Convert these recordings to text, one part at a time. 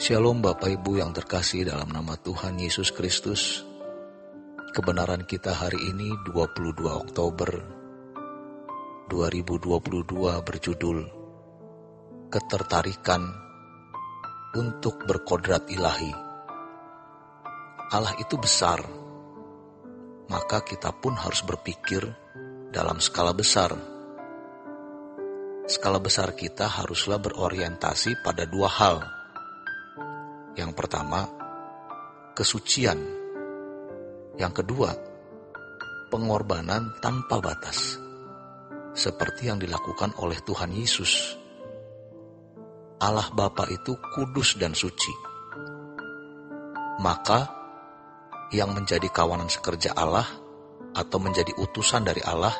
Shalom Bapak Ibu yang terkasih dalam nama Tuhan Yesus Kristus. Kebenaran kita hari ini 22 Oktober 2022 berjudul Ketertarikan untuk berkodrat ilahi. Allah itu besar, maka kita pun harus berpikir dalam skala besar. Skala besar kita haruslah berorientasi pada dua hal. Yang pertama, kesucian. Yang kedua, pengorbanan tanpa batas, seperti yang dilakukan oleh Tuhan Yesus. Allah Bapa itu kudus dan suci. Maka, yang menjadi kawanan sekerja Allah atau menjadi utusan dari Allah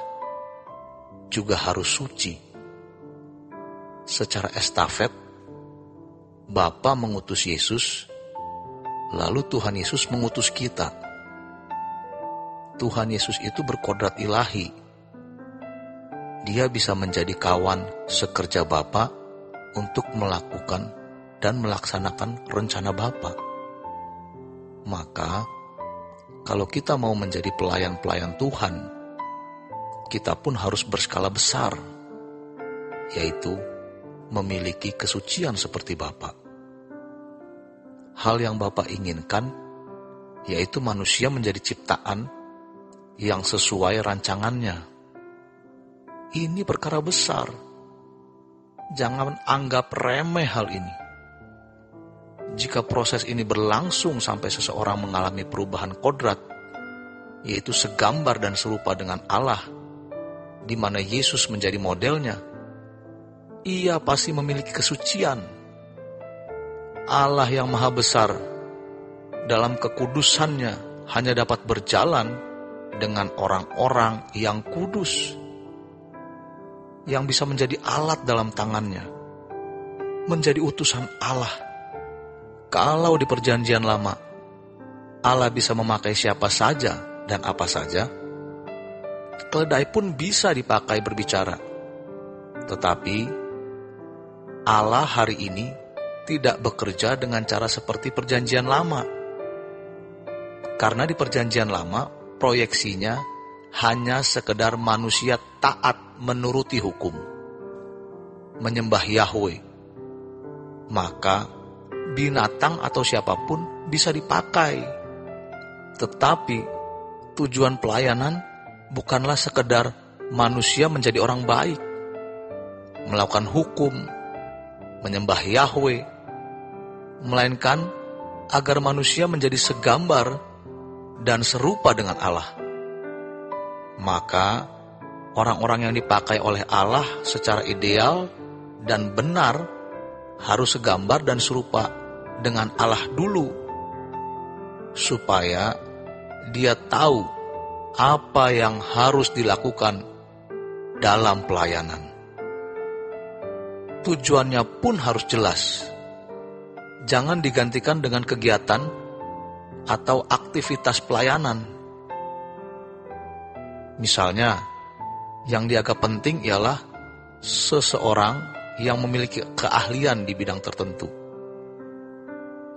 juga harus suci. Secara estafet, Bapa mengutus Yesus, lalu Tuhan Yesus mengutus kita. Tuhan Yesus itu berkodrat ilahi. Dia bisa menjadi kawan sekerja Bapa untuk melakukan dan melaksanakan rencana Bapa. Maka, kalau kita mau menjadi pelayan-pelayan Tuhan, kita pun harus berskala besar, yaitu memiliki kesucian seperti Bapa. Hal yang Bapa inginkan, yaitu manusia menjadi ciptaan yang sesuai rancangannya. Ini perkara besar. Jangan anggap remeh hal ini. Jika proses ini berlangsung sampai seseorang mengalami perubahan kodrat, yaitu segambar dan serupa dengan Allah, di mana Yesus menjadi modelnya, ia pasti memiliki kesucian. Allah yang maha besar dalam kekudusannya hanya dapat berjalan dengan orang-orang yang kudus, yang bisa menjadi alat dalam tangannya, menjadi utusan Allah. Kalau di perjanjian lama, Allah bisa memakai siapa saja dan apa saja, keledai pun bisa dipakai berbicara. Tetapi Allah hari ini tidak bekerja dengan cara seperti perjanjian lama. Karena di perjanjian lama, proyeksinya hanya sekedar manusia taat menuruti hukum, menyembah Yahweh. Maka binatang atau siapapun bisa dipakai. Tetapi tujuan pelayanan bukanlah sekedar manusia menjadi orang baik, melakukan hukum, menyembah Yahweh, melainkan agar manusia menjadi segambar dan serupa dengan Allah. Maka orang-orang yang dipakai oleh Allah secara ideal dan benar harus segambar dan serupa dengan Allah dulu, supaya dia tahu apa yang harus dilakukan dalam pelayanan. Tujuannya pun harus jelas. Jangan digantikan dengan kegiatan atau aktivitas pelayanan. Misalnya, yang dianggap penting ialah seseorang yang memiliki keahlian di bidang tertentu,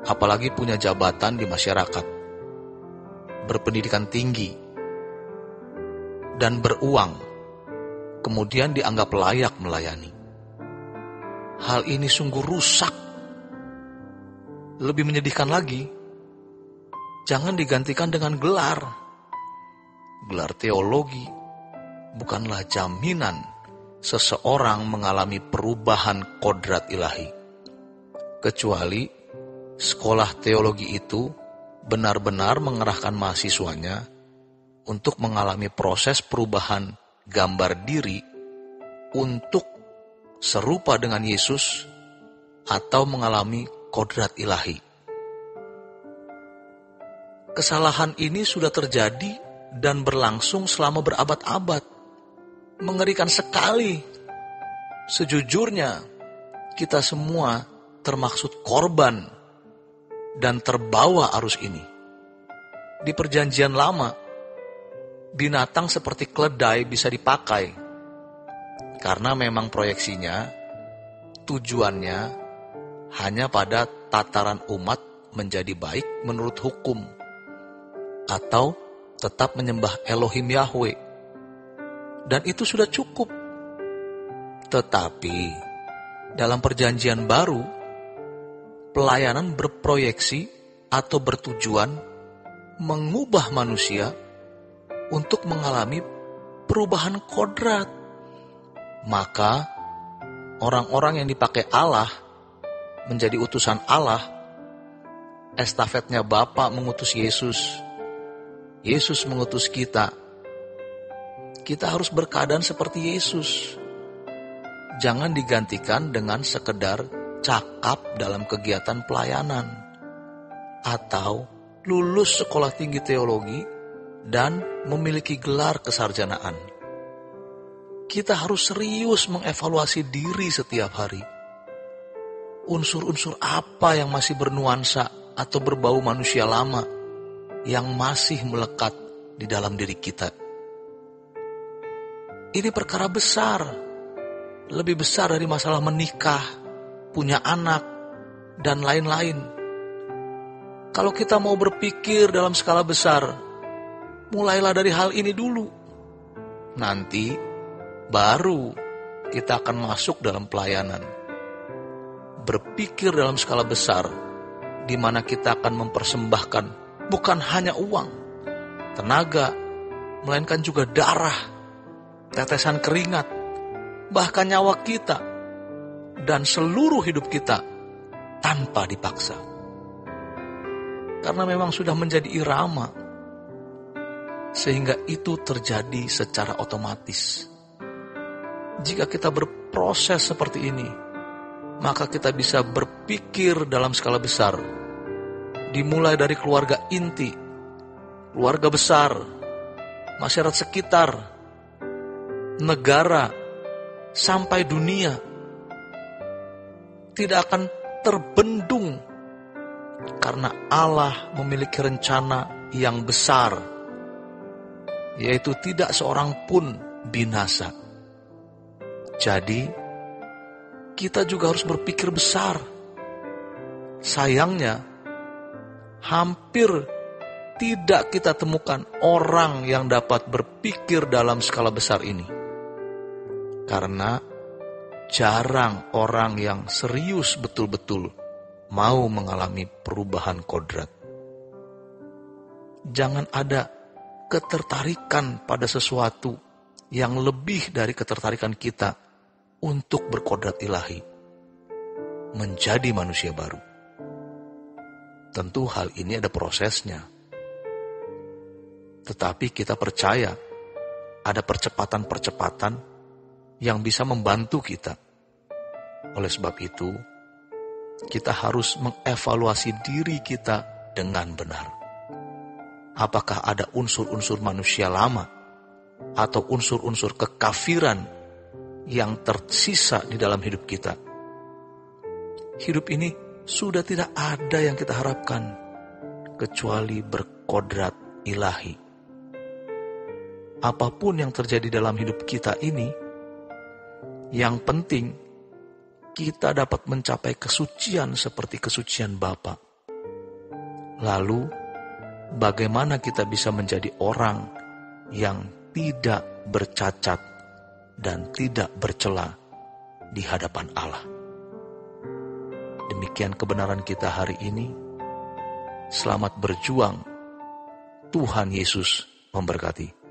apalagi punya jabatan di masyarakat, berpendidikan tinggi, dan beruang, kemudian dianggap layak melayani. Hal ini sungguh rusak. Lebih menyedihkan lagi, jangan digantikan dengan gelar. Gelar teologi bukanlah jaminan seseorang mengalami perubahan kodrat ilahi, kecuali sekolah teologi itu benar-benar mengerahkan mahasiswanya untuk mengalami proses perubahan gambar diri untuk serupa dengan Yesus atau mengalami kodrat ilahi. Kesalahan ini sudah terjadi dan berlangsung selama berabad-abad. Mengerikan sekali. Sejujurnya, kita semua termaksud korban dan terbawa arus ini. Di perjanjian lama, binatang seperti keledai bisa dipakai, karena memang proyeksinya, tujuannya hanya pada tataran umat menjadi baik menurut hukum, atau tetap menyembah Elohim Yahweh. Dan itu sudah cukup. Tetapi dalam perjanjian baru, pelayanan berproyeksi atau bertujuan mengubah manusia untuk mengalami perubahan kodrat. Maka orang-orang yang dipakai Allah menjadi utusan Allah, estafetnya Bapa mengutus Yesus, Yesus mengutus kita. Kita harus berkeadaan seperti Yesus. Jangan digantikan dengan sekedar cakap dalam kegiatan pelayanan, atau lulus sekolah tinggi teologi dan memiliki gelar kesarjanaan. Kita harus serius mengevaluasi diri setiap hari. Unsur-unsur apa yang masih bernuansa atau berbau manusia lama yang masih melekat di dalam diri kita. Ini perkara besar, lebih besar dari masalah menikah, punya anak, dan lain-lain. Kalau kita mau berpikir dalam skala besar, mulailah dari hal ini dulu. Nanti baru kita akan masuk dalam pelayanan. Berpikir dalam skala besar, di mana kita akan mempersembahkan bukan hanya uang, tenaga, melainkan juga darah, tetesan keringat, bahkan nyawa kita, dan seluruh hidup kita tanpa dipaksa. Karena memang sudah menjadi irama, sehingga itu terjadi secara otomatis. Jika kita berproses seperti ini, maka kita bisa berpikir dalam skala besar, dimulai dari keluarga inti, keluarga besar, masyarakat sekitar, negara, sampai dunia. Tidak akan terbendung, karena Allah memiliki rencana yang besar, yaitu tidak seorang pun binasa. Jadi, kita juga harus berpikir besar. Sayangnya, hampir tidak kita temukan orang yang dapat berpikir dalam skala besar ini. Karena jarang orang yang serius betul-betul mau mengalami perubahan kodrat. Jangan ada ketertarikan pada sesuatu yang lebih dari ketertarikan kita untuk berkodrat ilahi, menjadi manusia baru. Tentu hal ini ada prosesnya. Tetapi kita percaya ada percepatan-percepatan yang bisa membantu kita. Oleh sebab itu, kita harus mengevaluasi diri kita dengan benar. Apakah ada unsur-unsur manusia lama atau unsur-unsur kekafiran yang tersisa di dalam hidup kita? Hidup ini sudah tidak ada yang kita harapkan kecuali berkodrat ilahi. Apapun yang terjadi dalam hidup kita ini, yang penting kita dapat mencapai kesucian seperti kesucian Bapa. Lalu, bagaimana kita bisa menjadi orang yang tidak bercacat dan tidak bercela di hadapan Allah? Demikian kebenaran kita hari ini. Selamat berjuang. Tuhan Yesus memberkati.